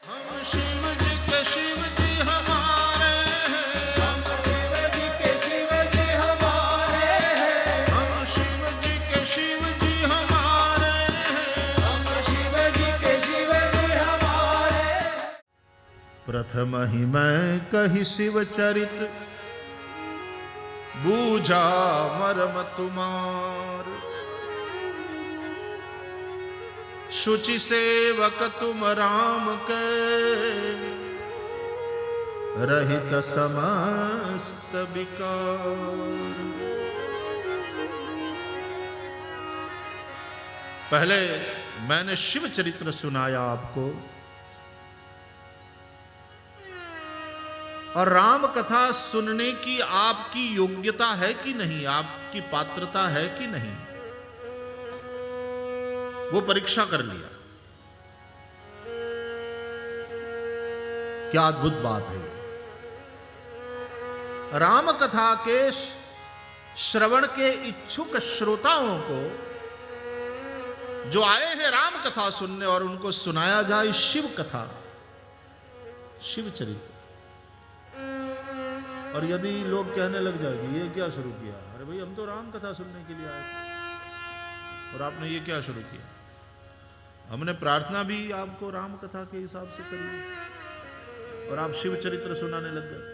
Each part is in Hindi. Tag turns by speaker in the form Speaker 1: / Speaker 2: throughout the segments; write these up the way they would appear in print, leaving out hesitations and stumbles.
Speaker 1: हम शिव जी के शिव जी हमारे हैं,
Speaker 2: हम शिव जी के शिव जी हमारे हैं,
Speaker 1: हम शिव जी के शिव जी हमारे हैं,
Speaker 2: हम शिव जी के शिव जी हमारे हैं।
Speaker 1: प्रथम ही मैं कही शिव चरित, बूझा मर्म तुम्हार। शुचि सेवक तुम राम के, रहित समस्त विकार। पहले मैंने शिव चरित्र सुनाया आपको, और राम कथा सुनने की आपकी योग्यता है कि नहीं, आपकी पात्रता है कि नहीं, वो परीक्षा कर लिया। क्या अद्भुत बात है। राम कथा के श्रवण के इच्छुक श्रोताओं को, जो आए हैं राम कथा सुनने, और उनको सुनाया जाए शिव कथा, शिव चरित्र। और यदि लोग कहने लग जाएंगे ये क्या शुरू किया, अरे भाई हम तो राम कथा सुनने के लिए आए थे और आपने ये क्या शुरू किया। हमने प्रार्थना भी आपको राम कथा के हिसाब से करी और आप शिव चरित्र सुनाने लग गए।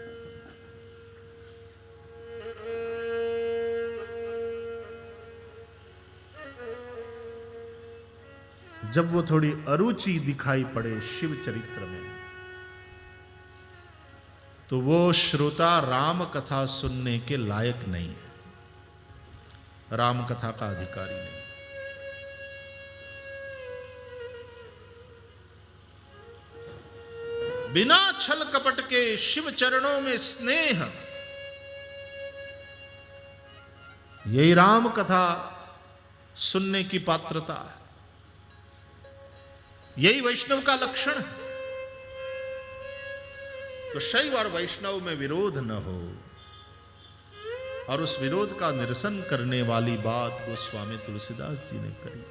Speaker 1: जब वो थोड़ी अरुचि दिखाई पड़े शिव चरित्र में, तो वो श्रोता राम कथा सुनने के लायक नहीं है, राम कथा का अधिकारी नहीं। बिना छल कपट के शिव चरणों में स्नेह, यही राम कथा सुनने की पात्रता है, यही वैष्णव का लक्षण है। तो शैव और वैष्णव में विरोध न हो, और उस विरोध का निरसन करने वाली बात गोस्वामी तुलसीदास जी ने करी।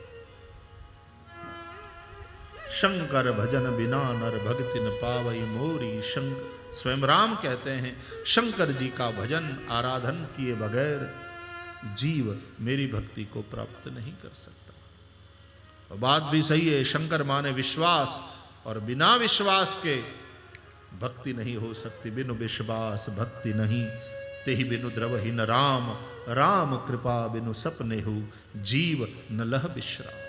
Speaker 1: शंकर भजन बिना नर भक्ति न पावई मोरी। शंकर स्वयं राम कहते हैं, शंकर जी का भजन आराधन किए बगैर जीव मेरी भक्ति को प्राप्त नहीं कर सकता। और बात भी सही है, शंकर माने विश्वास, और बिना विश्वास के भक्ति नहीं हो सकती। बिनु विश्वास भक्ति नहीं, तेहि बिनु द्रवहि न राम। राम कृपा बिनु सपने हो, जीव न लह विश्राम।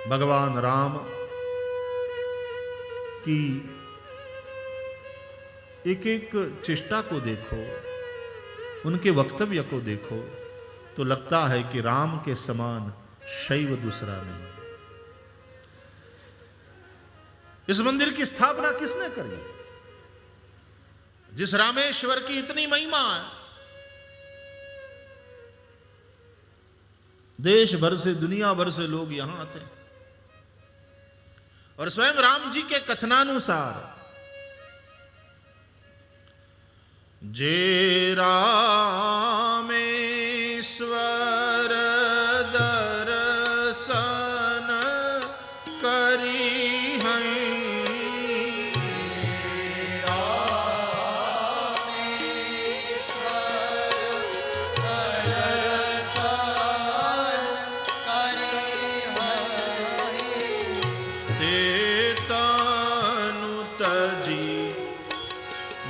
Speaker 1: भगवान राम की एक एक चेष्टा को देखो, उनके वक्तव्य को देखो, तो लगता है कि राम के समान शैव दूसरा नहीं। इस मंदिर की स्थापना किसने करी? जिस रामेश्वर की इतनी महिमा है, देश भर से, दुनिया भर से लोग यहां आते हैं। और स्वयं राम जी के कथनानुसार, जे रामेश्वर दर्शन करी हैं,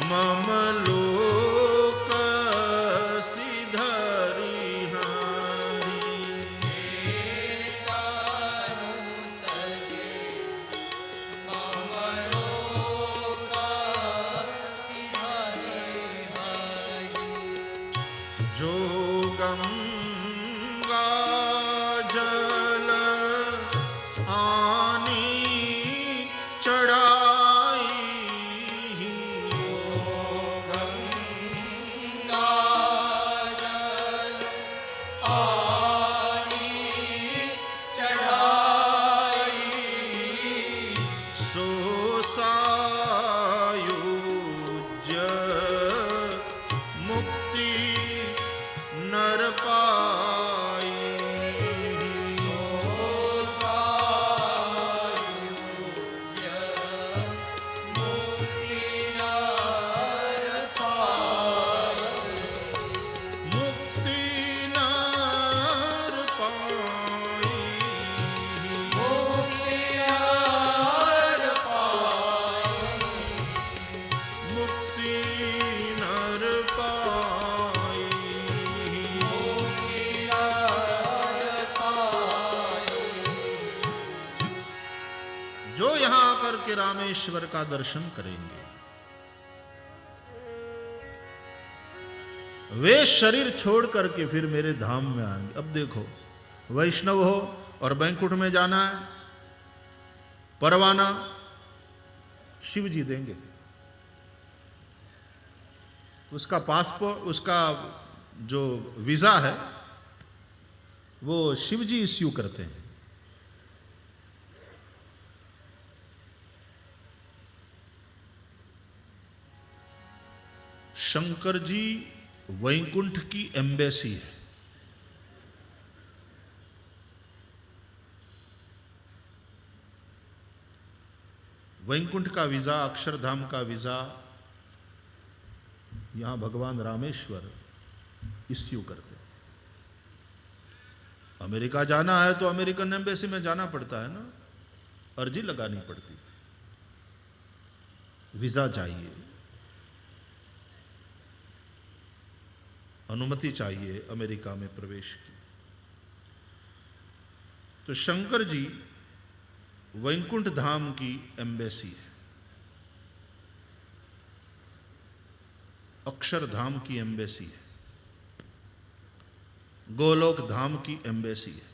Speaker 1: मम लोक सिधरी हैं। जाके रामेश्वर का दर्शन करेंगे। वे शरीर छोड़ करके फिर मेरे धाम में आएंगे। अब देखो, वैष्णव हो और बैंकुट में जाना है, परवाना शिव जी देंगे, उसका पासपोर्ट, उसका जो वीजा है वो शिव जी इश्यू करते हैं। शंकर जी वैकुंठ की एम्बेसी है। वैकुंठ का वीजा, अक्षरधाम का वीजा यहां भगवान रामेश्वर इश्यू करते हैं। अमेरिका जाना है तो अमेरिकन एम्बेसी में जाना पड़ता है ना, अर्जी लगानी पड़ती, वीजा चाहिए, अनुमति चाहिए अमेरिका में प्रवेश की। तो शंकर जी वैकुंठ धाम की एम्बेसी है, अक्षरधाम की एम्बेसी है, गोलोक धाम की एम्बेसी है।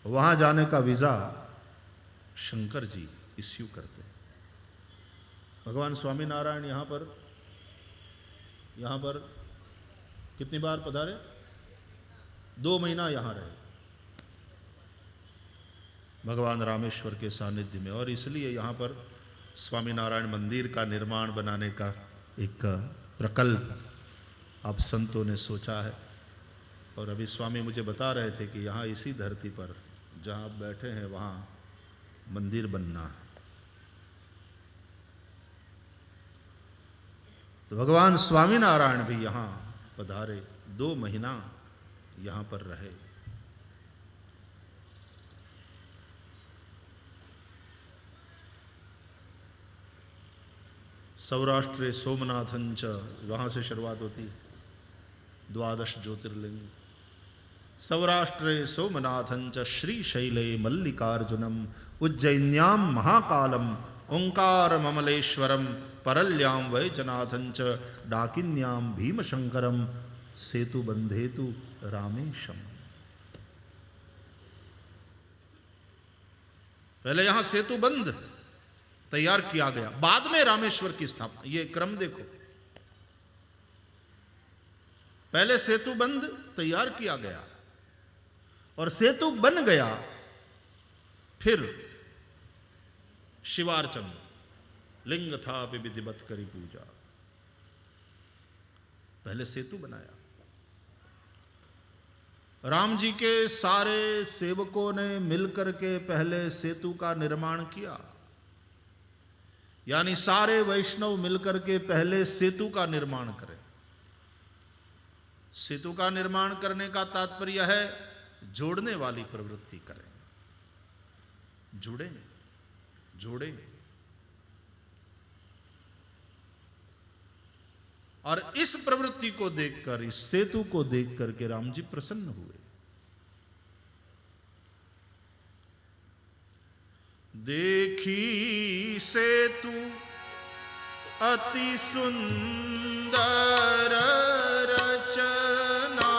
Speaker 1: वहां जाने का वीजा शंकर जी इश्यू करते हैं। भगवान स्वामीनारायण यहां पर कितनी बार पधारे? 2 महीना यहां रहे भगवान रामेश्वर के सानिध्य में। और इसलिए यहां पर स्वामीनारायण मंदिर का निर्माण बनाने का एक प्रकल्प आप संतों ने सोचा है। और अभी स्वामी मुझे बता रहे थे कि यहाँ इसी धरती पर जहाँ आप बैठे हैं वहाँ मंदिर बनना है। तो भगवान स्वामीनारायण भी यहाँ पधारे, 2 महीना यहाँ पर रहे। सौराष्ट्रे सोमनाथंच, वहाँ से शुरुआत होती, 12 ज्योतिर्लिंग। सौराष्ट्रे सोमनाथंच श्रीशैले मल्लिकार्जुनम उज्जैन्यां महाकालम ओंकार ममलेश्वरम परल्यां वैजनाथंच डाकिन्यां भीमशंकरम सेतु बंधेतु रामेशम। पहले यहां सेतु बंध तैयार किया गया, बाद में रामेश्वर की स्थापना। ये क्रम देखो, पहले सेतु बंध तैयार किया गया और सेतु बन गया, फिर शिवार्चन लिंग था विधिवत करी पूजा। पहले सेतु बनाया। राम जी के सारे सेवकों ने मिलकर के पहले सेतु का निर्माण किया, यानी सारे वैष्णव मिलकर के पहले सेतु का निर्माण करें। सेतु का निर्माण करने का तात्पर्य है जोड़ने वाली प्रवृत्ति करें, जुड़ें, जोड़ें। और इस प्रवृत्ति को देखकर, इस सेतु को देखकर के राम जी प्रसन्न हुए। देखी सेतु अति सुंदर रचना,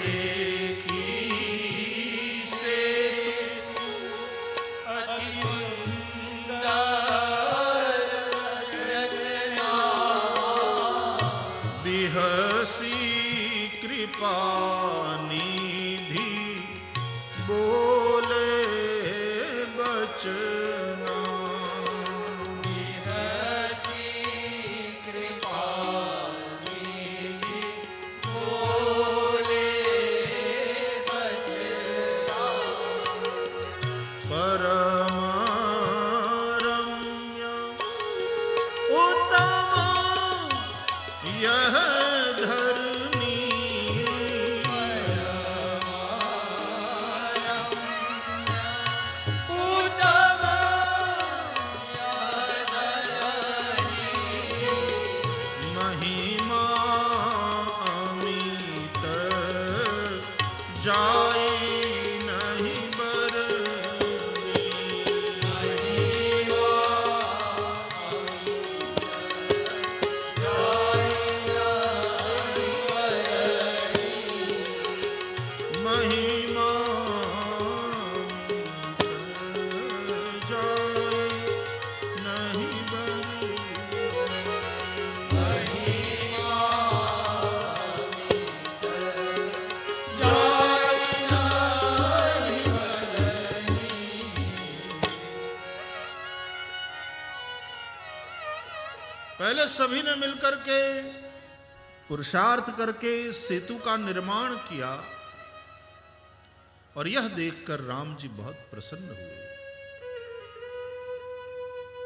Speaker 1: देखी सेतु अति सुंदर रचना, बिहसी कृपा निधि बोले बचना, बिहसी कृपा निधि बोले बचना, परमारम्य उत्तम यह धरनी, महिमा अमित जाए नहीं बरनी, पहले सभी ने मिलकर के पुरुषार्थ करके सेतु का निर्माण किया और यह देखकर राम जी बहुत प्रसन्न हुए।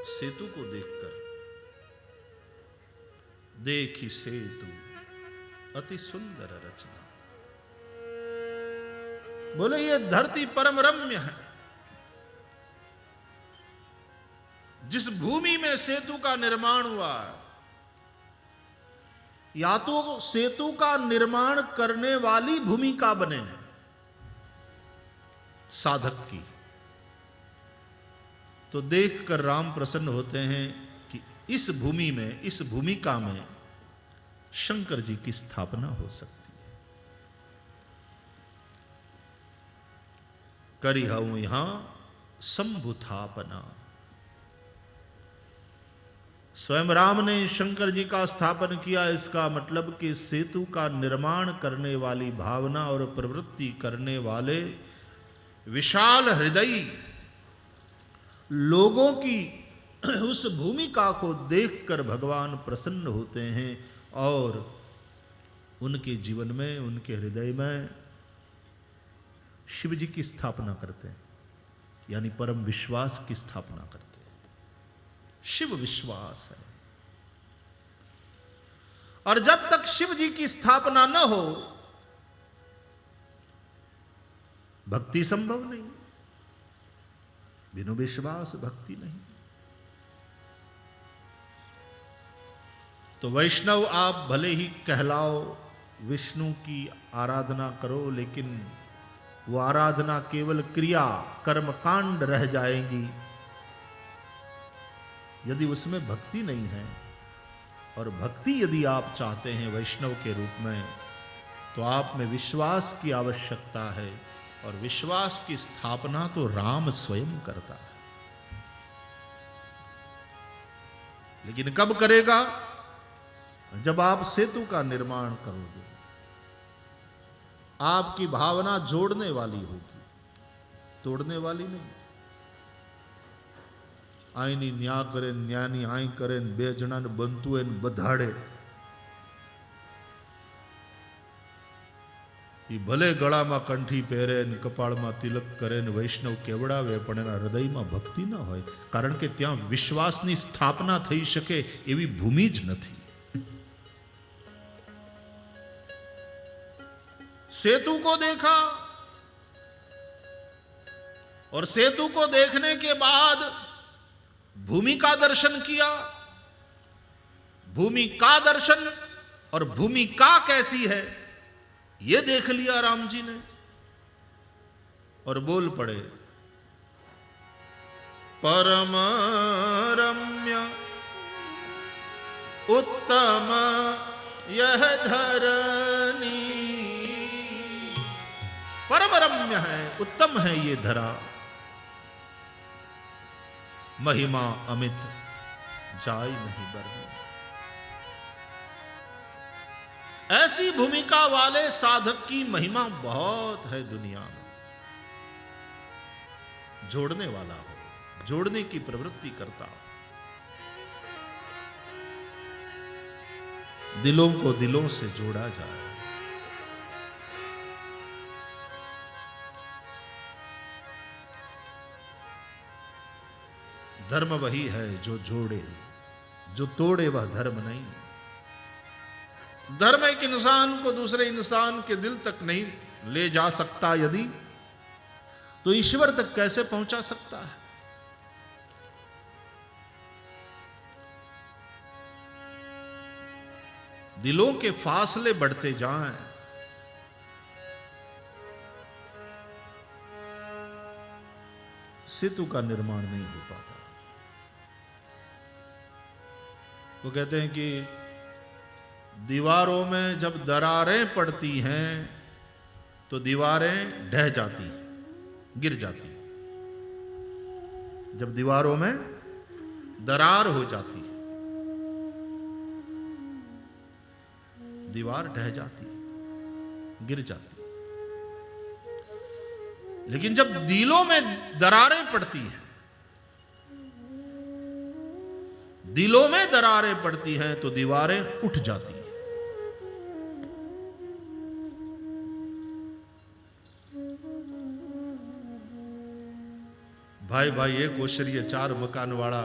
Speaker 1: सेतु को देखकर, देखी सेतु अति सुंदर रचना, बोले ये धरती परम रम्य है। जिस भूमि में सेतु का निर्माण हुआ, या तो सेतु का निर्माण करने वाली भूमिका बने साधक की, तो देखकर राम प्रसन्न होते हैं कि इस भूमि में, इस भूमिका में शंकर जी की स्थापना हो सकती है। करिहऊं यहां संभुथापना, स्वयं राम ने शंकर जी का स्थापन किया। इसका मतलब कि सेतु का निर्माण करने वाली भावना और प्रवृत्ति करने वाले विशाल हृदयी लोगों की उस भूमिका को देखकर भगवान प्रसन्न होते हैं और उनके जीवन में, उनके हृदय में शिव जी की स्थापना करते हैं, यानी परम विश्वास की स्थापना करते हैं। शिव विश्वास है। और जब तक शिव जी की स्थापना न हो, भक्ति संभव नहीं। बिनु विश्वास भक्ति नहीं। तो वैष्णव आप भले ही कहलाओ, विष्णु की आराधना करो, लेकिन वो आराधना केवल क्रिया, कर्मकांड रह जाएंगी यदि उसमें भक्ति नहीं है। और भक्ति यदि आप चाहते हैं वैष्णव के रूप में, तो आप में विश्वास की आवश्यकता है, और विश्वास की स्थापना तो राम स्वयं करता है। लेकिन कब करेगा? जब आप सेतु का निर्माण करोगे। आपकी भावना जोड़ने वाली होगी, तोड़ने वाली नहीं। आईनी न्या करे, न्यानी आई करे, बे जणा ने बनतु है बधाड़े। ये भले गळा में कंठी पहरे, कपाळ में तिलक करे, वैष्णव केवड़ावे, पण एना हृदय में भक्ति न होय, कारण के त्यां विश्वासनी स्थापना थई शके एवी भूमि ज नथी। सेतु को देखा, और सेतु को देखने के बाद भूमि का दर्शन किया। भूमि का दर्शन और भूमि का कैसी है ये देख लिया राम जी ने, और बोल पड़े, परम रम्य उत्तम यह धरनी। परम रम्य है, उत्तम है ये धरा, महिमा अमित जाय नहीं बरनी। ऐसी भूमिका वाले साधक की महिमा बहुत है दुनिया में। जोड़ने वाला हो, जोड़ने की प्रवृत्ति करता हो, दिलों को दिलों से जोड़ा जाए। धर्म वही है जो जोड़े, जो तोड़े वह धर्म नहीं। धर्म एक इंसान को दूसरे इंसान के दिल तक नहीं ले जा सकता, यदि तो ईश्वर तक कैसे पहुंचा सकता है? दिलों के फासले बढ़ते जाएं, सेतु का निर्माण नहीं हो पाता। वो कहते हैं कि दीवारों में जब दरारें पड़ती हैं तो दीवारें ढह जाती, गिर जाती। जब दीवारों में दरार हो जाती, दीवार ढह जाती, गिर जाती। लेकिन जब दिलों में दरारें पड़ती हैं, दिलों में दरारें पड़ती हैं तो दीवारें उठ जाती हैं। भाई भाई एक ओसरीए 4 मकान वाला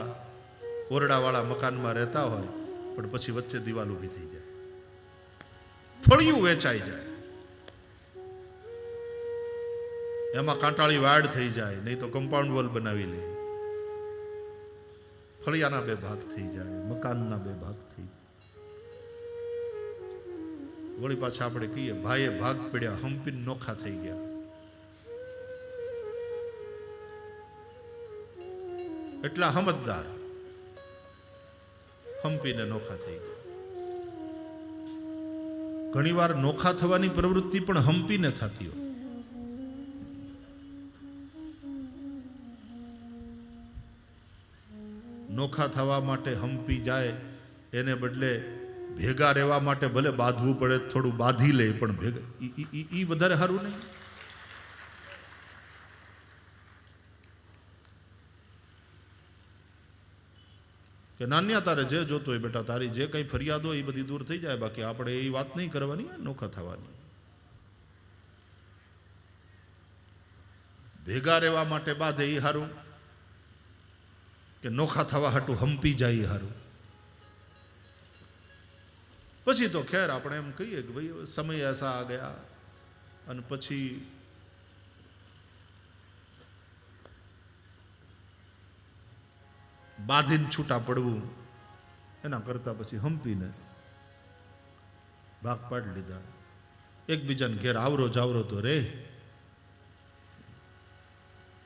Speaker 1: ओरडा वाला मकान में रहता हो पण पछी वच्चे दीवाल उभी थी जाए, फळिયું वेचाई जाए, एमां कांटाળી वाड़ थई जाए, नहीं तो कंपाउंड वॉल बनावी ले, फळियाना 2 भाग थई जाए, मकानना 2 भाग थई जाए। वળી पाछा આપણે કહીએ ભાઈએ ભાગ પડ્યા હંપીન નોખા થઈ ગયા। એટલા સમજદાર હંપીને નોખા થઈ ગયા। ઘણીવાર નોખા થવાની પ્રવૃત્તિ પણ હંપીને થતી હોય। નોખા થવા માટે હંપી જાય એને બદલે ભેગા રહેવા માટે ભલે બાંધવું પડે થોડું બાંધી લે પણ ભેગા ઈ વધારે સારું નહીં। કે નાન્યા તારે જે જોતો હોય બેટા તારી જે કંઈ ફરિયાદ હોય એ બધી દૂર થઈ જાય, બાકી આપણે એ વાત નહીં કરવાની નોખા થવાની। ભેગા રહેવા માટે બાંધે એ સારું કે નોખા થવા હાટું હંપી જાય એ સારું। પછી તો ખેર આપણે એમ કહીએ કે ભાઈ સમય ऐसा आ गया અને પછી બાંધીને છૂટા પડવું એના કરતા પછી હંપીને ભાગ પાડી લીધા। એકબીજાને ઘેર આવરો જાવરો તો રે,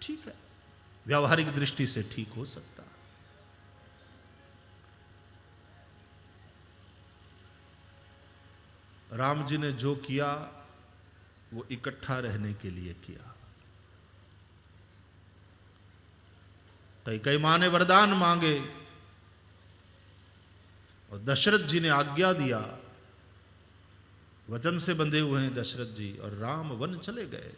Speaker 1: ठीक है, व्यावहारिक दृष्टि से ठीक हो सकता। राम जी ने जो किया वो इकट्ठा रहने के लिए किया। कई मां ने वरदान मांगे और दशरथ जी ने आज्ञा दिया, वचन से बंधे हुए हैं दशरथ जी, और राम वन चले गए।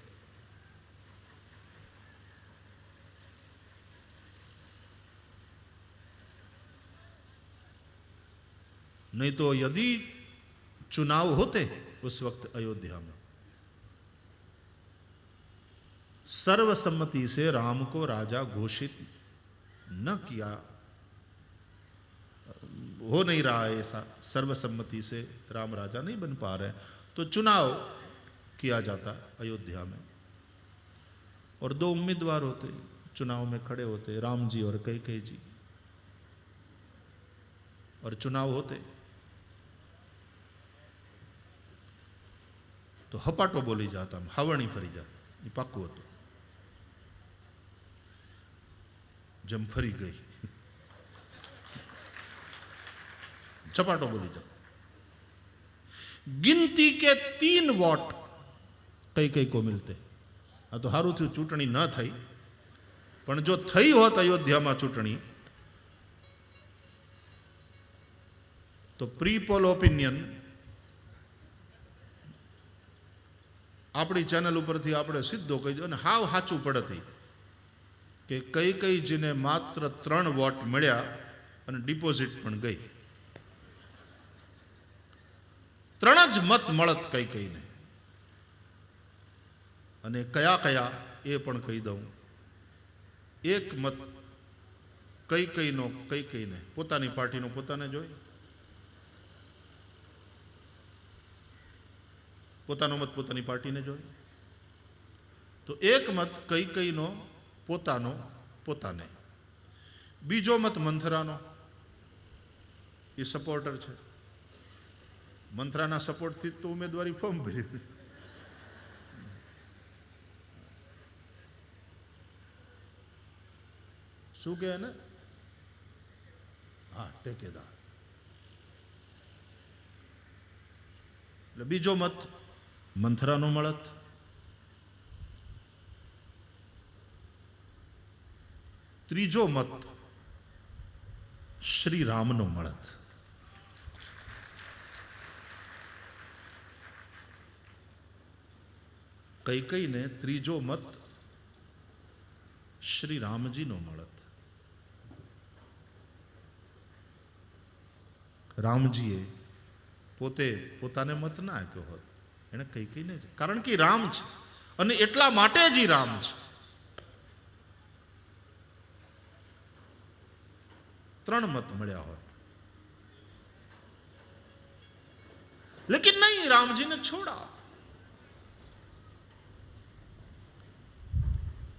Speaker 1: नहीं तो यदि चुनाव होते उस वक्त अयोध्या में सर्वसम्मति से राम को राजा घोषित न किया, हो नहीं रहा है ऐसा, सर्वसम्मति से राम राजा नहीं बन पा रहे, तो चुनाव किया जाता अयोध्या में और 2 उम्मीदवार होते, चुनाव में खड़े होते, राम जी और कैकेयी जी, और चुनाव होते तो हपाटो बोली जाता, हावणी फरी जाती, ये पाक्कું હતું। जम फरी गई चपाटो बोली जाता। गिनती के 3 वोट कई को मिलते। आ तो हारू थी चूंटणी न थई, पण जो थई होत अयोध्या में चूंटणी तो प्री पोल ओपिनियन अपनी चैनल पर थी आपणे सीधो कही दो, हाव साचुं पड़ती कि कैकेयी जी ने मात्र 3 वोट मळ्या अने डिपोजिट पण गई। 3 ज मत मळत कैकेयी ने, अने कया कया ए पण कही दऊं। 1 मत कैकेयी नो कैकेयी ने पोतानी पार्टी नो पोताने जोई, पोतानो मत पोतानी पार्टी ने जोई, तो 1 मत कैकेयी नो पोतानो पोताने, बीजो मत मंथरानो, ये सपोर्टर छे, मंथराना सपोर्ट थी तो उम्मीदवारी फॉर्म भर्યું। શું કહે ને, હા ટેકેદાર। એટલે બીજો મત મંથરાનો મળત, ત્રીજો મત શ્રી રામનો મળત। कैकेयी ने ત્રીજો મત શ્રી રામજીનો મળત। રામજીએ પોતે પોતાને મત ના આપ્યો હોત, એણે કૈકેયીને જ, કારણ કે રામ છે અને એટલા માટે જ ઈ રામ છે. 3 મત મળ્યા હોત, लेकिन नहीं, राम जी ने छोड़ा.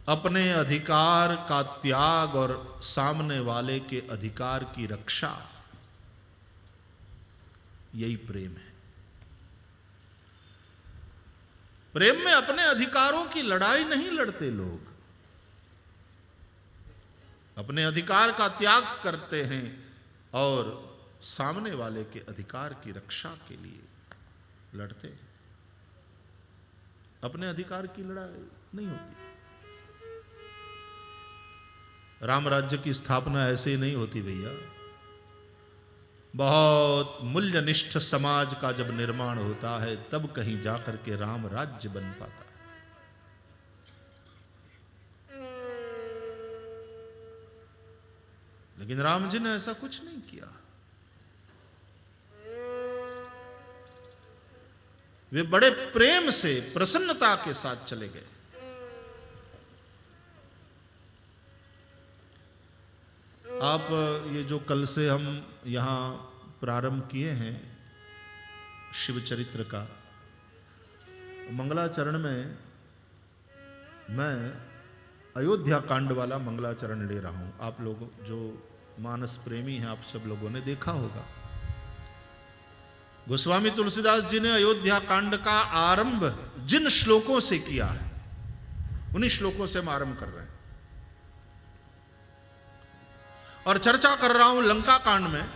Speaker 1: अपने अधिकार का त्याग और सामने वाले के अधिकार की रक्षा, यही प्रेम है. प्रेम में अपने अधिकारों की लड़ाई नहीं लड़ते लोग, अपने अधिकार का त्याग करते हैं और सामने वाले के अधिकार की रक्षा के लिए लड़ते हैं. अपने अधिकार की लड़ाई नहीं होती. राम राज्य की स्थापना ऐसे ही नहीं होती भैया. बहुत मूल्यनिष्ठ समाज का जब निर्माण होता है तब कहीं जाकर के राम राज्य बन पाता है. लेकिन राम जी ने ऐसा कुछ नहीं किया. वे बड़े प्रेम से, प्रसन्नता के साथ चले गए. आप ये जो कल से हम यहां प्रारंभ किए हैं शिव चरित्र का, मंगलाचरण में मैं अयोध्या कांड वाला मंगलाचरण ले रहा हूं. आप लोग जो मानस प्रेमी हैं, आप सब लोगों ने देखा होगा. गोस्वामी तुलसीदास जी ने अयोध्या कांड का आरंभ जिन श्लोकों से किया है, उन्हीं श्लोकों से हम आरंभ कर रहे हैं. और चर्चा कर रहा हूं लंका कांड में,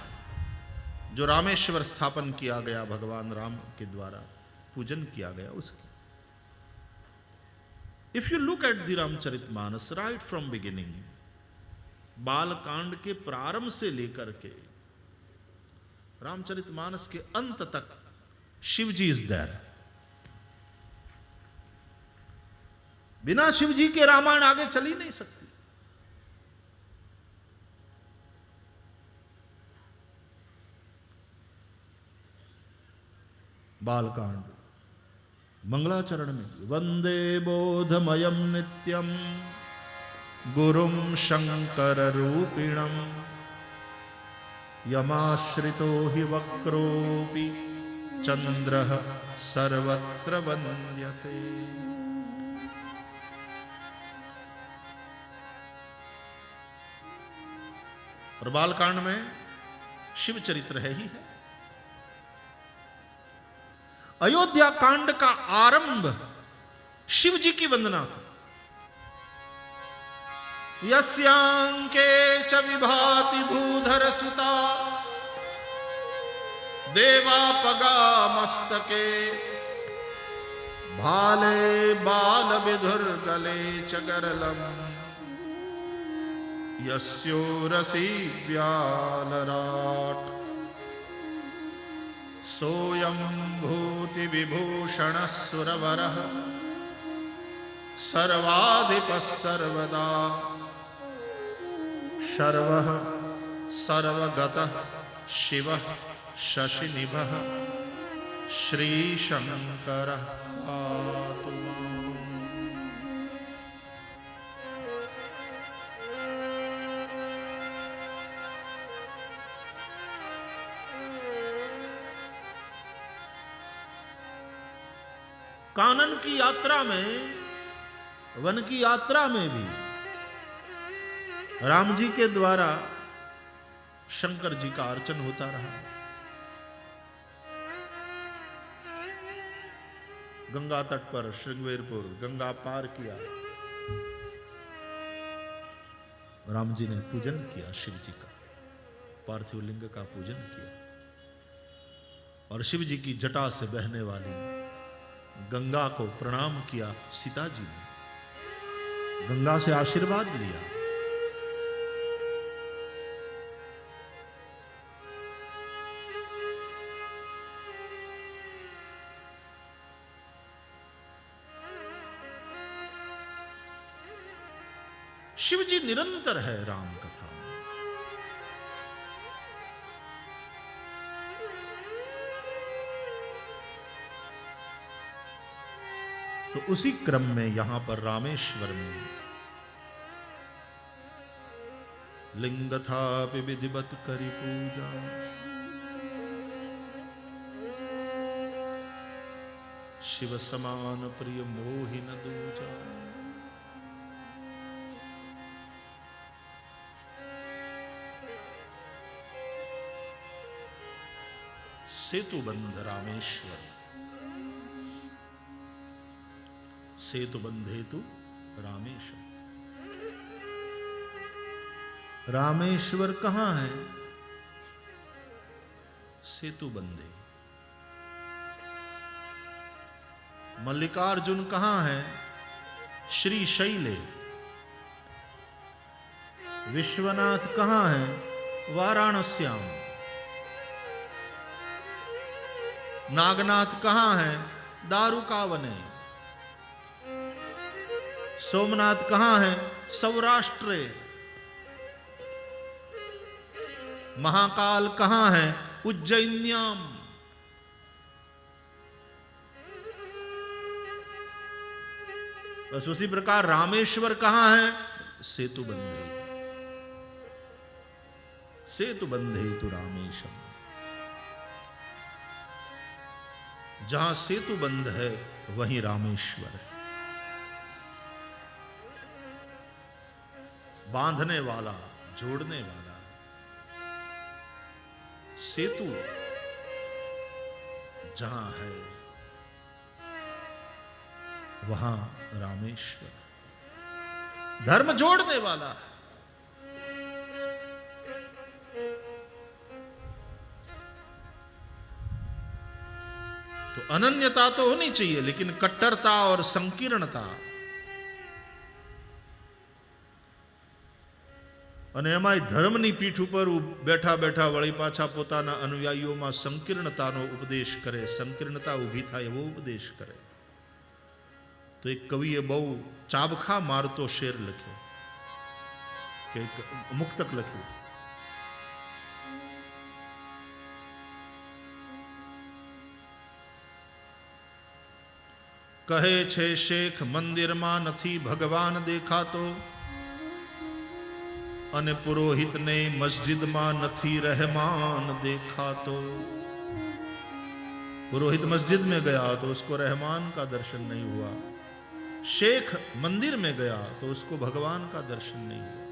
Speaker 1: जो रामेश्वर स्थापन किया गया, भगवान राम के द्वारा पूजन किया गया उसकी. If you look at the Ramcharitmanas right from beginning, बाल कांड के प्रारंभ से लेकर के रामचरितमानस के अंत तक शिव जी इज देयर. बिना शिव जी के रामायण आगे चल ही नहीं सकती. बालकांड मंगलाचरण में वंदे बोधमयम नित्यम गुरुम शंकर रूपिणम यमाश्रितो हि वक्रोपि चंद्रः सर्वत्र वन्द्यते. और बालकांड में शिव चरित्र है ही है. अयोध्या कांड का आरंभ शिव जी की वंदना से. यस्यांके च विभाति भूधर सुता देवापगा मस्तके भाले बाल विधुर गले च गरलम यस्योरसी व्यालराट सोयं भूति विभूषण सुरवरः सर्वाधिपः सर्वदा शर्वः सर्वगतः शिवः शशिनिभः श्रीशंकरः पातु माम्. कानन की यात्रा में, वन की यात्रा में भी राम जी के द्वारा शंकर जी का अर्चन होता रहा. गंगा तट पर श्रृंगवेरपुर गंगा पार किया, राम जी ने पूजन किया, शिव जी का पार्थिव लिंग का पूजन किया और शिव जी की जटा से बहने वाली गंगा को प्रणाम किया. सीता जी ने गंगा से आशीर्वाद लिया. शिव जी निरंतर है राम कथा में. तो उसी क्रम में यहां पर रामेश्वर में लिंग था विधिवत करी पूजा, शिव समान प्रिय मोहि न दूजा। सेतुबंध रामेश्वर, सेतुबंध हेतु रामेश्वर। रामेश्वर कहां है? सेतुबंधे। मल्लिकार्जुन कहां है? श्री शैले। विश्वनाथ कहां है? वाराणस्याम। नागनाथ कहां है? दारुकावने। सोमनाथ कहां है? सौराष्ट्रे। महाकाल कहां है? उज्जैन्याम। बस उसी प्रकार रामेश्वर कहां है? सेतुबंधे। सेतुबंधे तो रामेशम। जहां सेतुबंध है वहीं रामेश्वर है। बांधने वाला, जोड़ने वाला। सेतु जहां है वहां रामेश्वर। धर्म जोड़ने वाला है। तो अनन्यता तो होनी चाहिए, लेकिन कट्टरता और संकीर्णता, અને એમાંય ધર્મની પીઠ ઉપર બેઠા બેઠા વળી પાછા પોતાના અનુયાયીઓમાં સંકીર્ણતાનો ઉપદેશ કરે, સંકીર્ણતા ઊભી થાય એવો ઉપદેશ કરે. તો એક કવિએ બહુ ચાબખા મારતો શેર લખ્યો, કે એક મુક્તક લખ્યું. કહે છે શેખ મંદિરમાં નથી ભગવાન દેખાતો, અને પુરોહિતને મસ્જિદમાં નથી रहमान देखातो. पुरोहित मस्जिद में गया तो उसको रहमान का दर्शन नहीं हुआ, शेख मंदिर में गया तो उसको भगवान का दर्शन नहीं हुआ.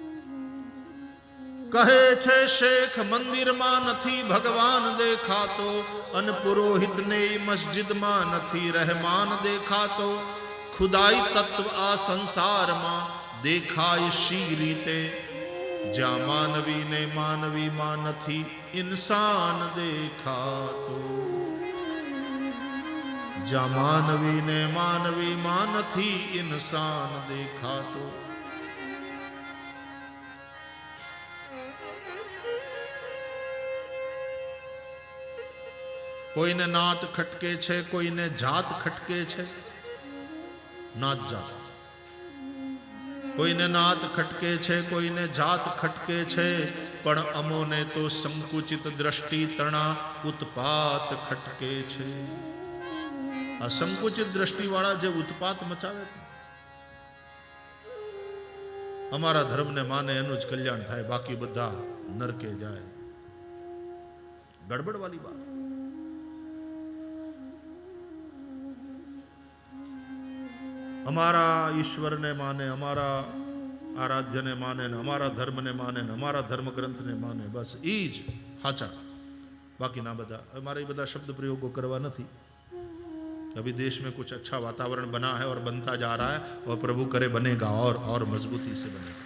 Speaker 1: કહે છે શેખ મંદિરમાં નથી ભગવાન દેખાતો, અને પુરોહિતને મસ્જિદમાં નથી रहमान देखातो. खुदाई तत्व आ संसाરમાં દેખાય શી રીતે, જ્યાં માનવી ને માનવી માં નથી इंसान देखातो. જ્યાં માનવી ને માનવી માં નથી इंसान देखातो. કોઈને નાત ખટકે છે, કોઈને જાત ખટકે છે. નાત જાત, કોઈને નાત ખટકે છે, કોઈને જાત ખટકે છે, પણ અમોને તો સંકુચિત દ્રષ્ટિ તણા ઉત્પાત ખટકે છે. આ સંકુચિત દ્રષ્ટિ વાળા જે ઉત્પાત મચાવે, અમારા ધર્મને માને એનું જ કલ્યાણ થાય, બાકી બધા નરકે જાય. ગડબડ વાળી બાત. हमारा ईश्वर ने माने, हमारा आराध्य ने माने, हमारा धर्म ने माने, हमारा धर्म ग्रंथ ने माने, बस ईज हाचा, बाकी ना बता. हमारे बता शब्द प्रयोगों करवा नहीं. अभी देश में कुछ अच्छा वातावरण बना है और बनता जा रहा है, और प्रभु करे बनेगा और मजबूती से बनेगा.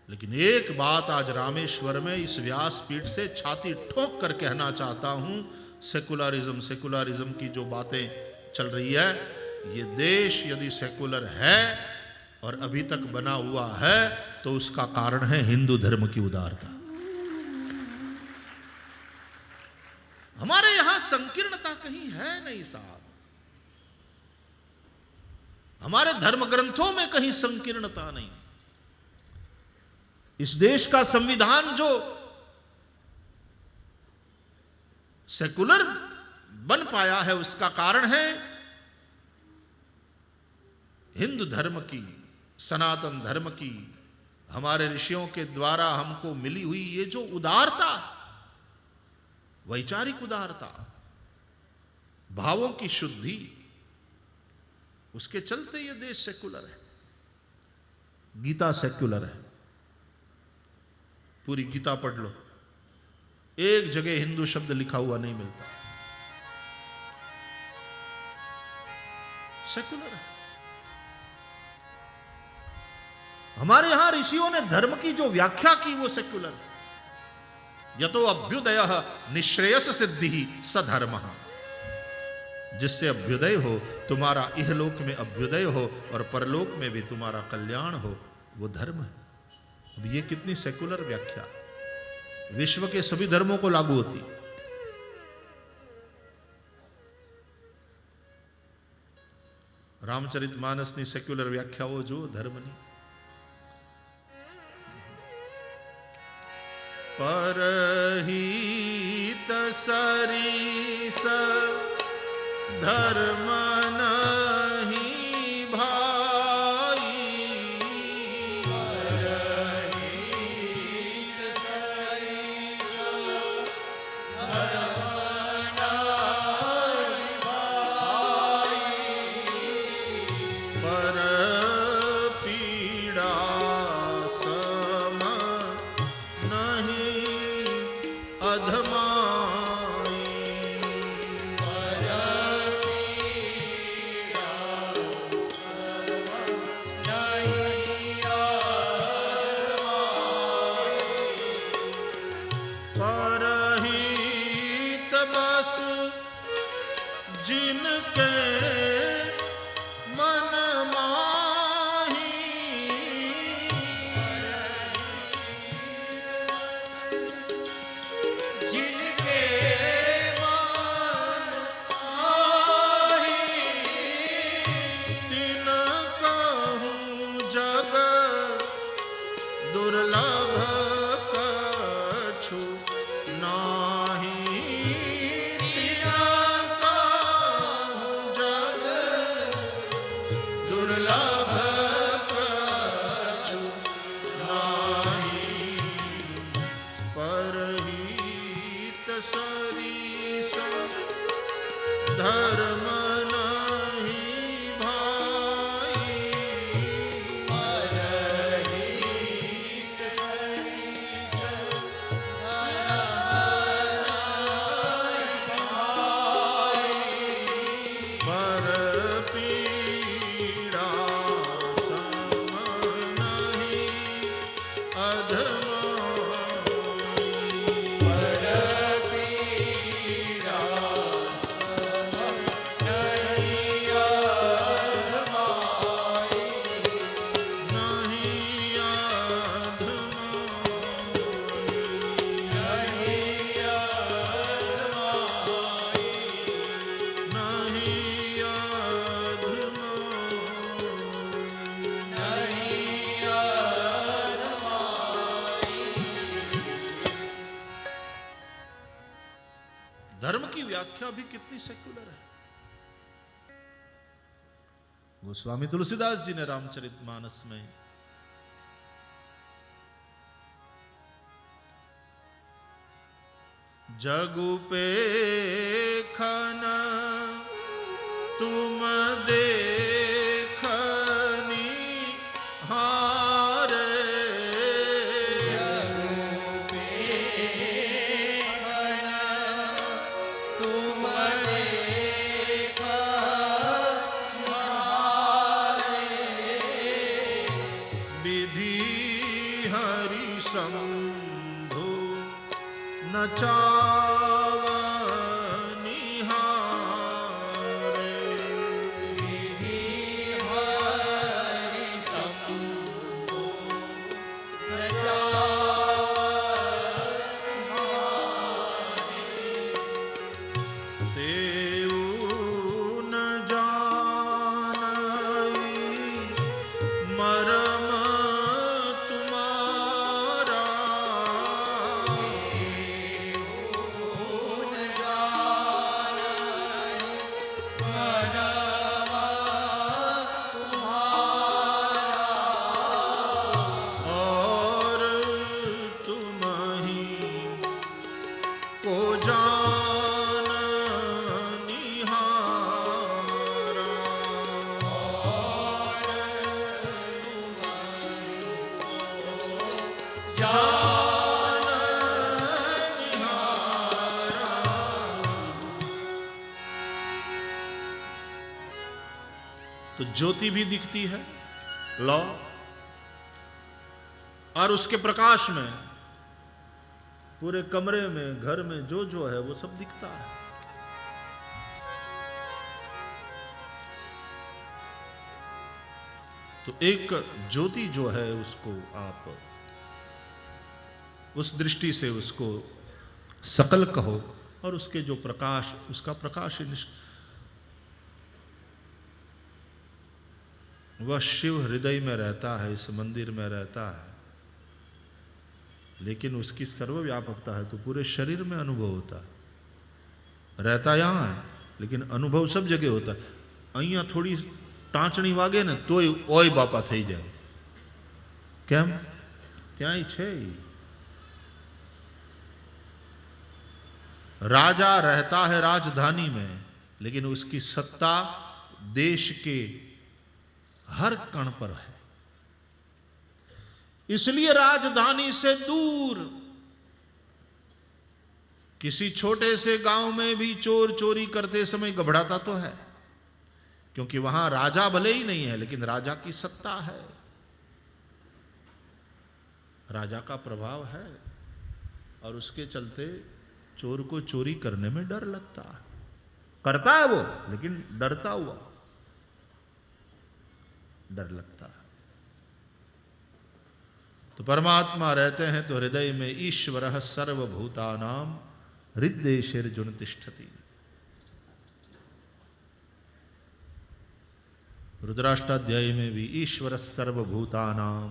Speaker 1: लेकिन एक बात आज रामेश्वर में इस व्यासपीठ से छाती ठोक कर कहना चाहता हूं, सेकुलरिज्म सेकुलरिज्म की जो बातें चल रही है, ये देश यदि सेकुलर है और अभी तक बना हुआ है तो उसका कारण है हिंदू धर्म की उदारता. हमारे यहां संकीर्णता कहीं है नहीं साहब. हमारे धर्म ग्रंथों में कहीं संकीर्णता नहीं. इस देश का संविधान जो सेकुलर बन पाया है उसका कारण है हिंदू धर्म की, सनातन धर्म की, हमारे ऋषियों के द्वारा हमको मिली हुई ये जो उदारता, वैचारिक उदारता, भावों की शुद्धि, उसके चलते ये देश सेकुलर है। गीता सेक्युलर है, पूरी गीता पढ़ लो, एक जगह हिंदू शब्द लिखा हुआ नहीं मिलता, सेकुलर है। हमारे यहां ऋषियों ने धर्म की जो व्याख्या की वो सेक्युलर है। यतो अभ्युदय निश्रेयस सिद्धि सधर्म, जिससे अभ्युदय हो, तुम्हारा इहलोक में अभ्युदय हो और परलोक में भी तुम्हारा कल्याण हो, वो धर्म है। अब ये कितनी सेकुलर व्याख्या, विश्व के सभी धर्मों को लागू होती। रामचरितमानस ની સેક્યુલર વ્યાખ્યાઓ જો ધર્મની, પરહિત સરીસ धर्म नहीं भाई,
Speaker 2: परहित सरीस धर्म नहीं भाई,
Speaker 1: पर पीड़ा सम नहीं अधमा, जिनके मन माही,
Speaker 2: जिनके मन माही,
Speaker 1: तिन कहूँ जग दुर्लभ कछु नाही, दुर्लभ कछु नाही, परहित सरीस धर्म नहीं भाई,
Speaker 2: परहित सरीस
Speaker 1: पर पीड़ा सम नहीं अधमाई,
Speaker 2: पर पीड़ा सम नहीं अधमाई,
Speaker 1: नहीं अधमाई,
Speaker 2: नहीं अधमाई,
Speaker 1: नहीं धर्म की व्याख्या भी कितनी सेकुलर है। गोस्वामी तुलसीदास जी ने रामचरितमानस में जगुपेखन तुम देखनी हारे,
Speaker 2: तुम देखा
Speaker 1: विधि हरि शंभु न चावनी हारे,
Speaker 2: हरि शंभु न
Speaker 1: तेऊ न जानई मरम तुम्हारा, को जान निहारा।
Speaker 2: जान
Speaker 1: निहारा। तो ज्योति भी दिखती है, लो, और उसके प्रकाश में पूरे कमरे में, घर में जो जो है वो सब दिखता है। तो एक ज्योति जो है उसको आप उस दृष्टि से उसको सकल कहो, और उसके जो प्रकाश, उसका प्रकाश वह शिव हृदय में रहता है, इस मंदिर में रहता है, लेकिन उसकी सर्वव्यापकता है तो पूरे शरीर में अनुभव होता है। रहता यहां है लेकिन अनुभव सब जगह होता है। અહીંયા થોડી टाँचणी वागे ने तो ओय बापा થઈ જાય, કેમ? ત્યાંય છે। राजा रहता है राजधानी में, लेकिन उसकी सत्ता देश के हर कण पर है। इसलिए राजधानी से दूर किसी छोटे से गांव में भी चोर चोरी करते समय घबराता तो है, क्योंकि वहां राजा भले ही नहीं है लेकिन राजा की सत्ता है, राजा का प्रभाव है, और उसके चलते चोर को चोरी करने में डर लगता है। करता है वो, लेकिन डरता हुआ, डर लगता है। तो परमात्मा रहते हैं तो हृदय में ईश्वरः सर्वभूतानां हृद्देशेर्जुन तिष्ठति। रुद्राष्टाध्याय में भी ईश्वरः सर्वभूतानां,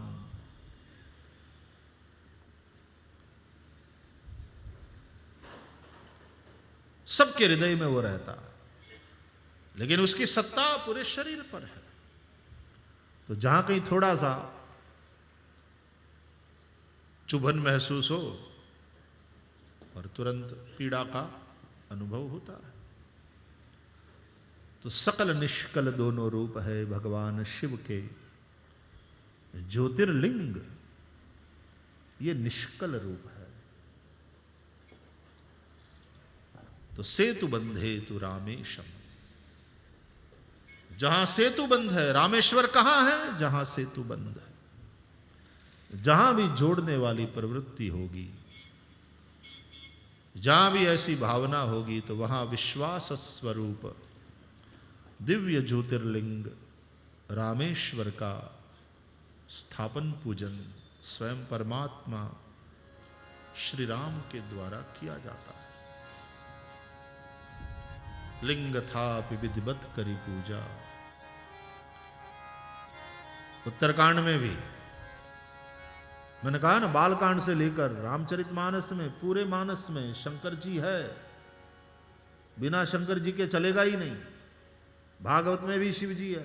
Speaker 1: सबके हृदय में वो रहता है, लेकिन उसकी सत्ता पूरे शरीर पर है। तो जहां कहीं थोड़ा सा चुभन महसूस हो और तुरंत पीड़ा का अनुभव होता है। तो सकल निष्कल दोनों रूप है भगवान शिव के। ज्योतिर्लिंग ये निष्कल रूप है। तो सेतु बंधे तु रामेशम, जहां सेतु बंध है, रामेश्वर कहां है? जहां सेतु बंध है। जहां भी जोड़ने वाली प्रवृत्ति होगी, जहां भी ऐसी भावना होगी, तो वहां विश्वास स्वरूप दिव्य ज्योतिर्लिंग रामेश्वर का स्थापन पूजन स्वयं परमात्मा श्री राम के द्वारा किया जाता है। लिंग था विधिवत करी पूजा। उत्तरकांड में भी मैंने कहा ना, बालकांड से लेकर रामचरितमानस में, पूरे मानस में शंकर जी है। बिना शंकर जी के चलेगा ही नहीं। भागवत में भी शिव जी है,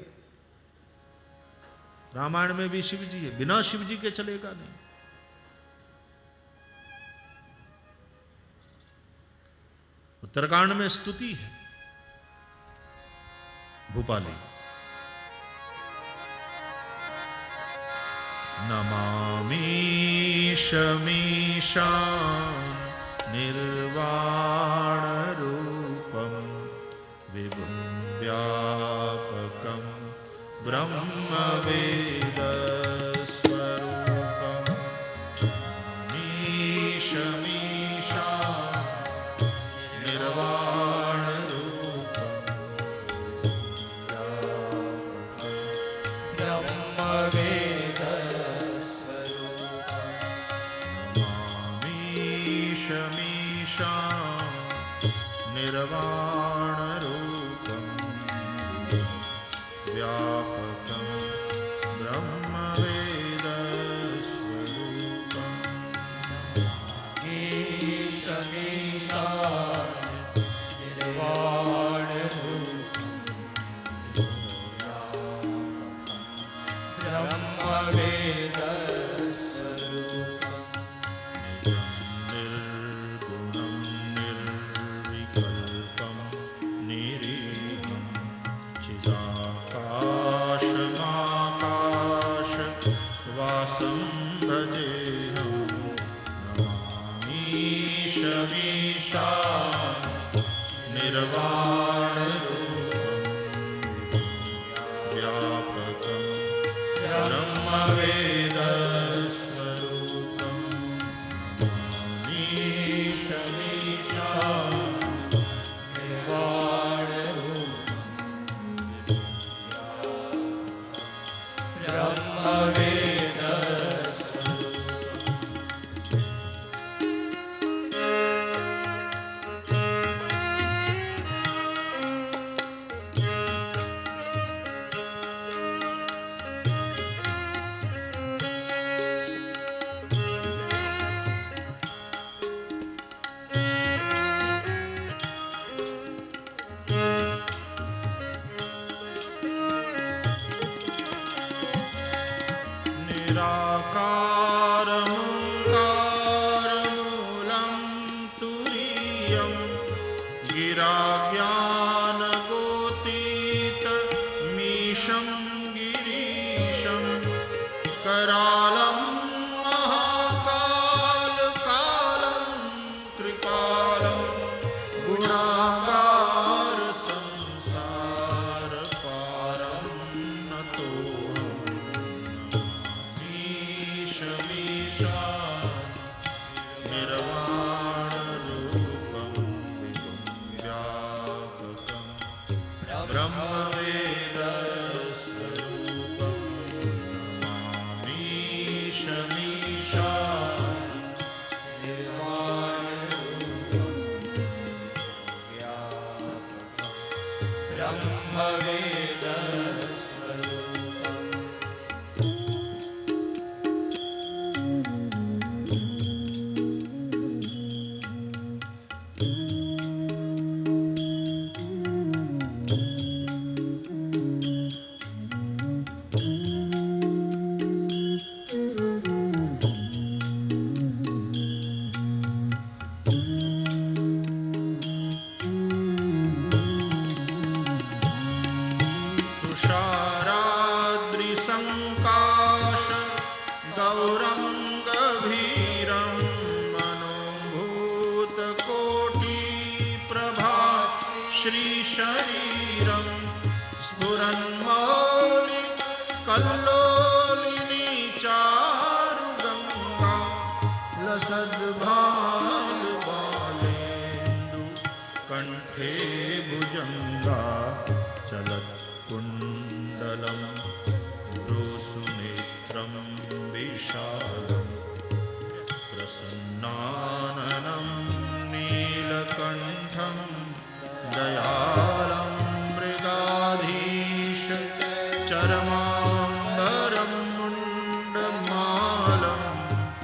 Speaker 1: रामायण में भी शिव जी है, बिना शिव जी के चलेगा नहीं। उत्तरकांड में स्तुति है भूपाली। नमामीशमीशान निर्वाण रूपम विभुं व्यापकं ब्रह्म वेद स्वरूपम। मीशमीशान निर्वाण रूपम
Speaker 2: ब्रह्म वेद
Speaker 1: मीशमीशान निर्वाण रूपम व्यापकं ब्रह्म वेद स्वरूपम।
Speaker 2: ईशमीशान निर्वाण ब्रह्म वेद
Speaker 1: निर्गुणं निर्वाण व्यापकं ब्रह्मवेदस्वरूपं ईशमीशा निराकारमूलं तुरीयं गिराज्ञानगोतीतमीशं गिरीशं करालं महाकालकालं कृपालं गुणागार संसारपारं नतोऽहम् ईशमीशा निर्वाणरूपं व्यापकं ब्रह्मवेदस्वरूपं ईशमीशा निर्वाणरूपं व्यापकं ब्रह्मवेदस्वरूपम् तुषाराद्रिसङ्काश गौरङ्गभीरं मनोभूतकोटिप्रभा श्रीशरीरं स्फुरन्मौलि कल्लोलिनी चारुगङ्गा लसद्भानुबालेन्दु कण्ठे भुजङ्गा चलत्कुण्डलं भ्रूसुनेत्रं विशालं प्रसन्नाननं नीलकण्ठं दयालं मृगाधीश चरमाम्बरं मुण्डमालं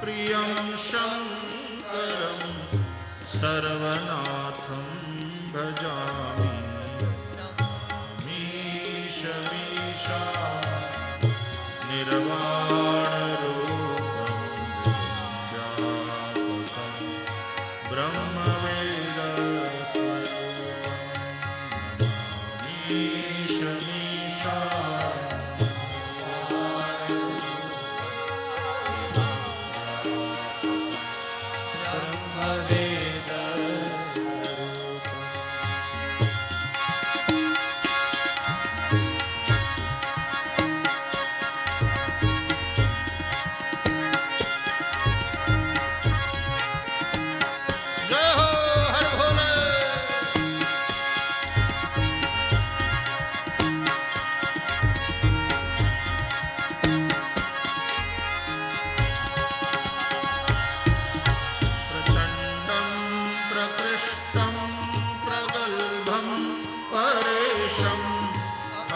Speaker 1: प्रियं शङ्करं सर्वनाथं भजामि ईशमीशा निर्वाणरूपं व्यापकं ब्रह्मवेदस्वरूपं ईशमीशा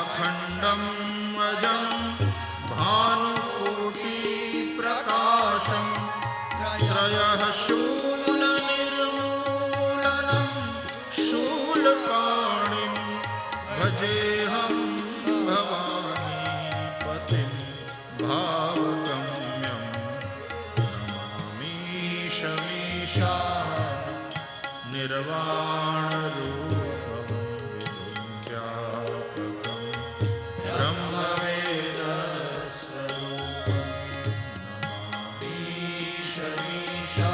Speaker 1: अखण्डं अजं भानुकोटिप्रकाशं त्रयः शूलनिर्मूलनं शूलपाणिं भजेऽहं भवानीपतिं भावगम्यं नमामीशमीशा निर्वाणरूपं व्यापकं ब्रह्मवेदस्वरूपं नमामीशमीशा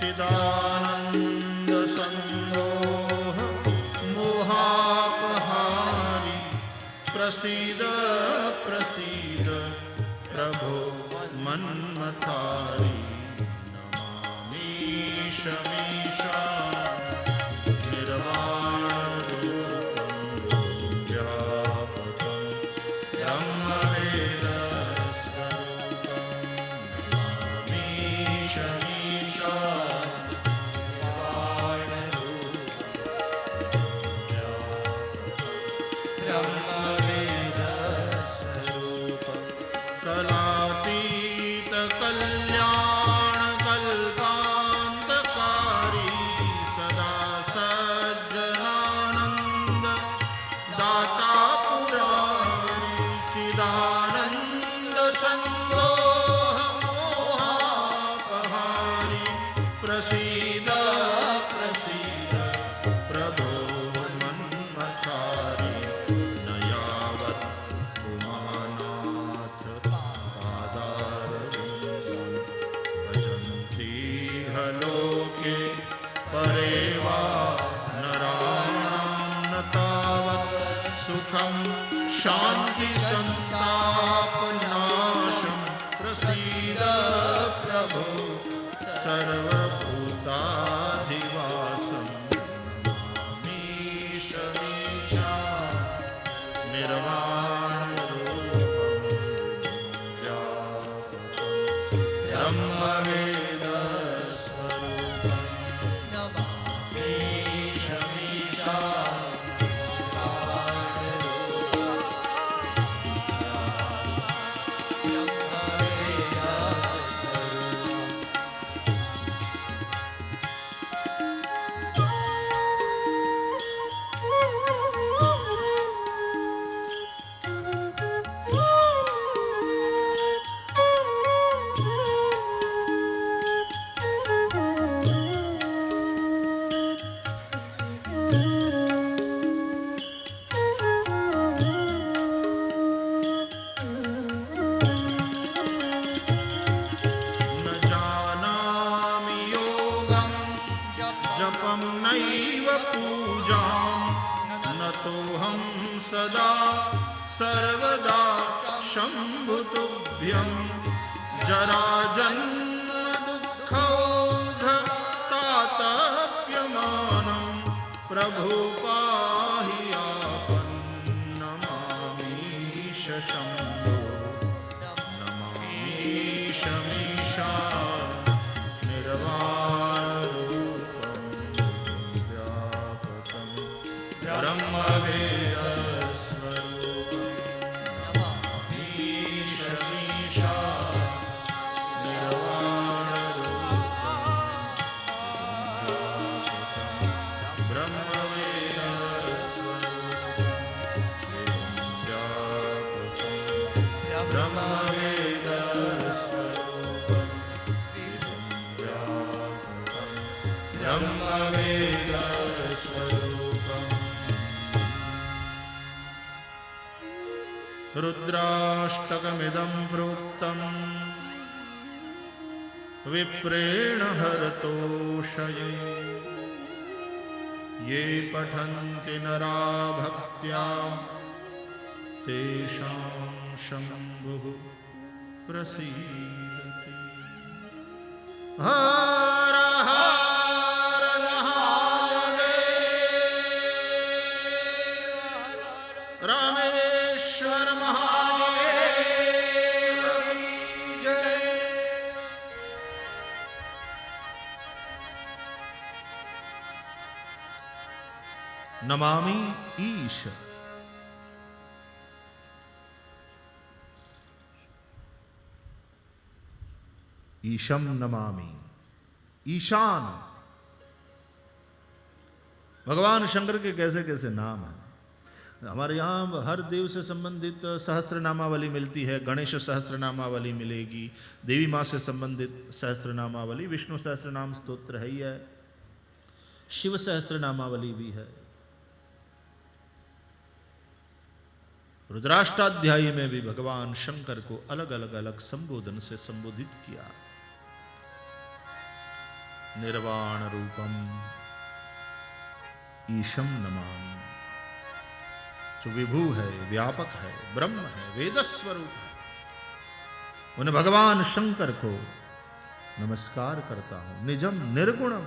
Speaker 1: चिदानंद संदोह मोहापहारी प्रसीद प्रसीद प्रभो मन्मथारी नमामीशमीशा प्रसीद प्रसीद प्रभो मन्मथारी न यावत् उमानाथ पादारविन्दं भजन्ति लोके परे वा नराणां न तावत् सुखं शान्ति सन्तापनाशं प्रसीद प्रभो सर्वभूताधिवासं नमामीशमीशा निर्वाणरूपं ब्रह्मवेदस्वरूपं नमामीशमीशा जपं नैव पूजां नतोऽहं सदा सर्वदा शम्भुतुभ्यं जराजन्मदुःखौघतातप्यमानं प्रभो पाहि आपन्नमामीश शम्भो नमामीशमीशा ब्रह्मवेदस्वरूपं नमामीशमीशा निर्वाणरूपं ब्रह्मवेदस्वरूपं रुद्राष्टकमिदं प्रोक्तं विप्रेण हरतोषये ये पठन्ति नरा भक्त्या तेषां शम्भुः प्रसीदति। हर हर महादेव रामेश्वर महादेव की जय। नमामि ईश ईशम नमामि ईशान। भगवान शंकर के कैसे कैसे नाम हैं। हमारे यहाँ हर देव से संबंधित सहस्रनामावली मिलती है। गणेश सहस्रनामावली मिलेगी, देवी माँ से संबंधित सहस्रनामावली, विष्णु सहस्रनाम स्तोत्र है ही है, शिव सहस्रनामावली भी है। रुद्राष्टाध्यायी में भी भगवान शंकर को अलग अलग संबोधन से संबोधित किया। निर्वाण रूपम ईशम नमामि। जो विभु है, व्यापक है, ब्रह्म है, वेद स्वरूप है, उन भगवान शंकर को नमस्कार करता हूं। निजम निर्गुणम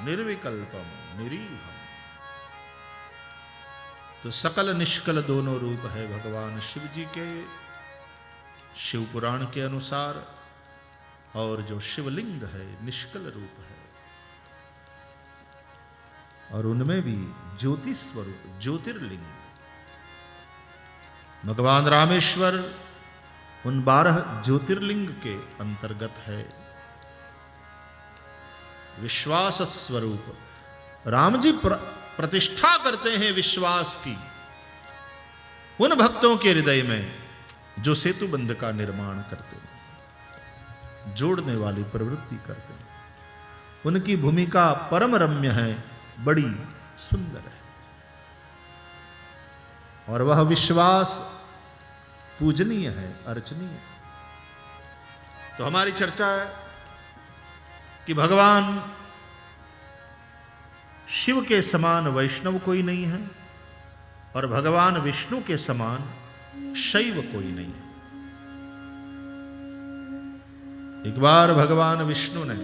Speaker 1: निर्विकल्पम निरीहम। तो सकल निष्कल दोनों रूप है भगवान शिव जी के शिव पुराण के अनुसार, और जो शिवलिंग है निष्कल रूप है, और उनमें भी ज्योति स्वरूप ज्योतिर्लिंग। भगवान रामेश्वर उन 12 ज्योतिर्लिंग के अंतर्गत है। विश्वास स्वरूप राम जी प्रतिष्ठा करते हैं विश्वास की उन भक्तों के हृदय में जो सेतु बंध का निर्माण करते हैं, जोड़ने वाली प्रवृत्ति करते हैं। उनकी भूमिका परम रम्य है, बड़ी सुंदर है, और वह विश्वास पूजनीय है, अर्चनीय है। तो हमारी चर्चा है कि भगवान शिव के समान वैष्णव कोई नहीं है, और भगवान विष्णु के समान शैव कोई नहीं है। एक बार भगवान विष्णु ने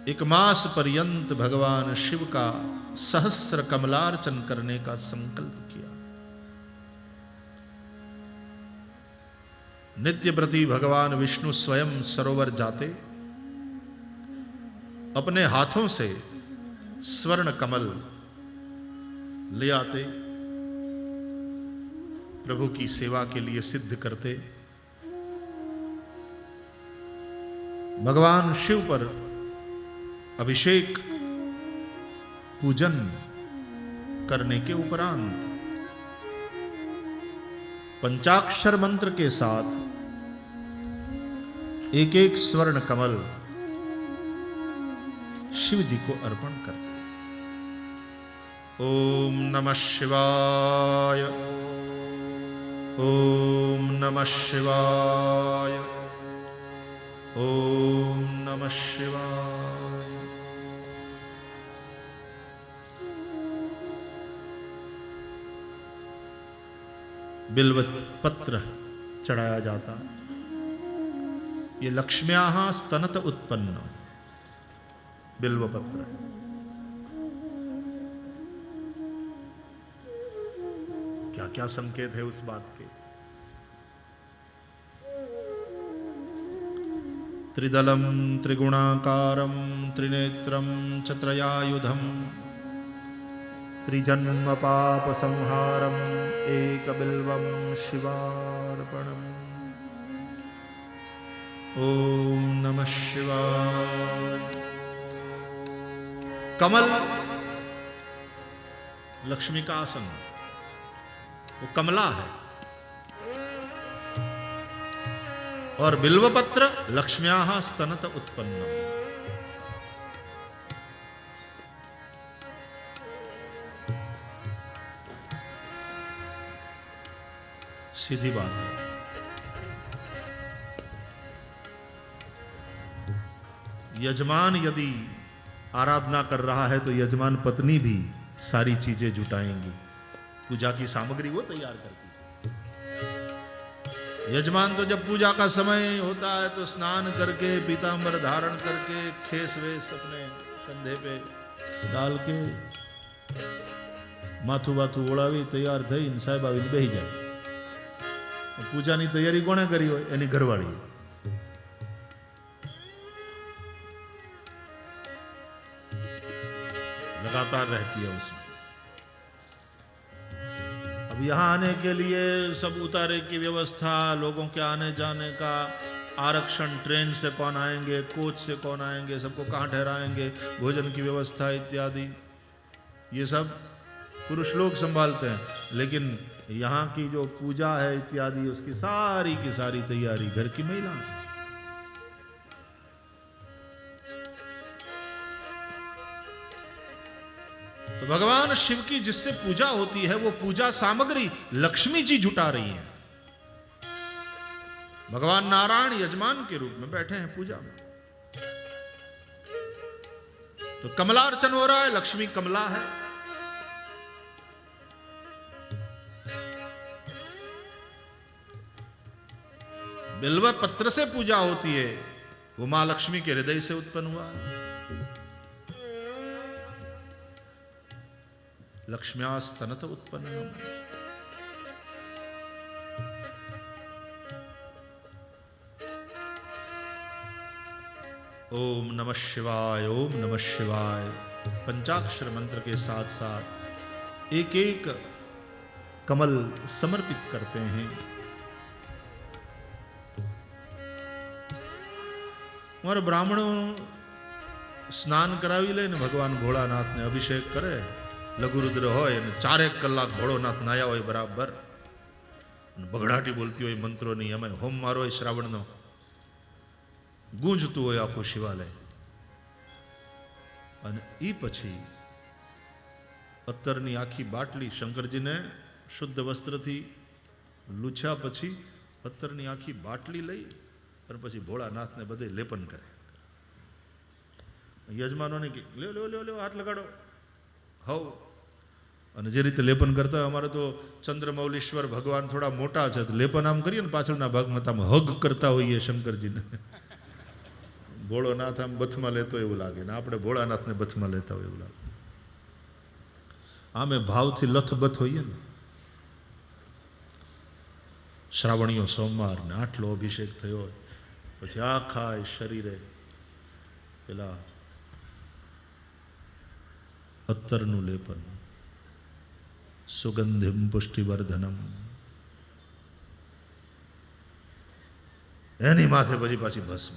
Speaker 1: एक मास पर्यंत भगवान शिव का सहस्र कमलार्चन करने का संकल्प किया। नित्य प्रति भगवान विष्णु स्वयं सरोवर जाते, अपने हाथों से स्वर्ण कमल ले आते, प्रभु की सेवा के लिए सिद्ध करते। भगवान शिव पर अभिषेक पूजन करने के उपरांत पंचाक्षर मंत्र के साथ एक एक स्वर्ण कमल शिव जी को अर्पण करते। ओम नमः शिवाय, ओम नमः शिवाय, ओम नमः शिवाय। बिल्व पत्र चढ़ाया जाता। ये लक्ष्म्याः स्तनत उत्पन्न बिल्व पत्र है। क्या क्या संकेत है उस बात के। त्रिदलम त्रिगुणाकारम त्रिनेत्रम चत्रयायुधम त्रिजन्म पाप संहारम एक बिल्वम शिवार्पणम। ओम नमः शिवाय। कमल लक्ष्मी का आसन, वो कमला है, और बिल्वपत्र लक्ष्म्याः स्तनत उत्पन्नम। सीधी बात है। यजमान यदि आराधना कर रहा है तो यजमान पत्नी भी सारी चीजें जुटाएंगी, पूजा की सामग्री वो तैयार करती है। यजमान तो जब पूजा का समय होता है तो स्नान करके पीतांबर धारण करके खेस वेस अपने कंधे पे डाल के माथू बाथू ओढ़ावी तैयार थई साहेब आવીને બેહી જાય। पूजानी तैयारी कोने करी हो? एनी घरवाળી। लगातार रहती है उसमें। अब यहां आने के लिए सब उतारे की व्यवस्था, लोगों के आने जाने का आरक्षण, ट्रेन से कौन आएंगे, कोच से कौन आएंगे, सबको कहाँ ठहराएंगे, भोजन की व्यवस्था इत्यादि, ये सब पुरुष लोग संभालते हैं। लेकिन यहाँ की जो पूजा है इत्यादि, उसकी सारी की सारी तैयारी घर की महिला। तो भगवान शिव की जिससे पूजा होती है वो पूजा सामग्री लक्ष्मी जी जुटा रही हैं। भगवान नारायण यजमान के रूप में बैठे हैं पूजा में। तो कमलार्चन हो रहा है, लक्ष्मी कमला है। बिल्व पत्र से पूजा होती है, वो मां लक्ष्मी के हृदय से उत्पन्न हुआ। लक्ष्म्यास्तनत उत्पन्न। ओम नमः शिवाय, ओम नमः शिवाय। पंचाक्षर मंत्र के साथ साथ एक एक कमल समर्पित करते हैं। हमारे ब्राह्मणों स्नान करावी ले ने भगवान भोलानाथ ने अभिषेक करे, लघुरुद्र होय ने 4 કલાક ભોળોનાથ નાયા હોય બરાબર, બગડાટી બોલતી હોય મંત્રોની, અમે હોમ મારો હોય શ્રાવણનો, ગૂંજતું હોય આખું શિવાલય। અને એ પછી અત્તરની આખી બાટલી શંકરજીને શુદ્ધ વસ્ત્રથી લૂછ્યા પછી અત્તરની આખી બાટલી લઈ અને પછી ભોળાનાથને બધે લેપન કરે। યજમાનોને કે લ્યો લ્યો લ્યો લ્યો હાથ લગાડો હવ। અને જે રીતે લેપન કરતા હોય, અમારે તો ચંદ્રમૌલીશ્વર ભગવાન થોડા મોટા છે, તો લેપન આમ કરીએ ને પાછળના ભાગમાં તો આમ હગ કરતા હોઈએ શંકરજીને। ભોળોનાથ આમ બથમાં લેતો એવું લાગે ને આપણે ભોળાનાથને બથમાં લેતા હોય એવું લાગે। આમે ભાવથી લથબથ હોઈએ ને। શ્રાવણીઓ સોમવાર ને આટલો અભિષેક થયો હોય પછી આખા શરીરે પેલા અત્તરનું લેપન, સુગંધિમ પુષ્ટિવર્ધનમ, એની માથે પછી પાછી ભસ્મ।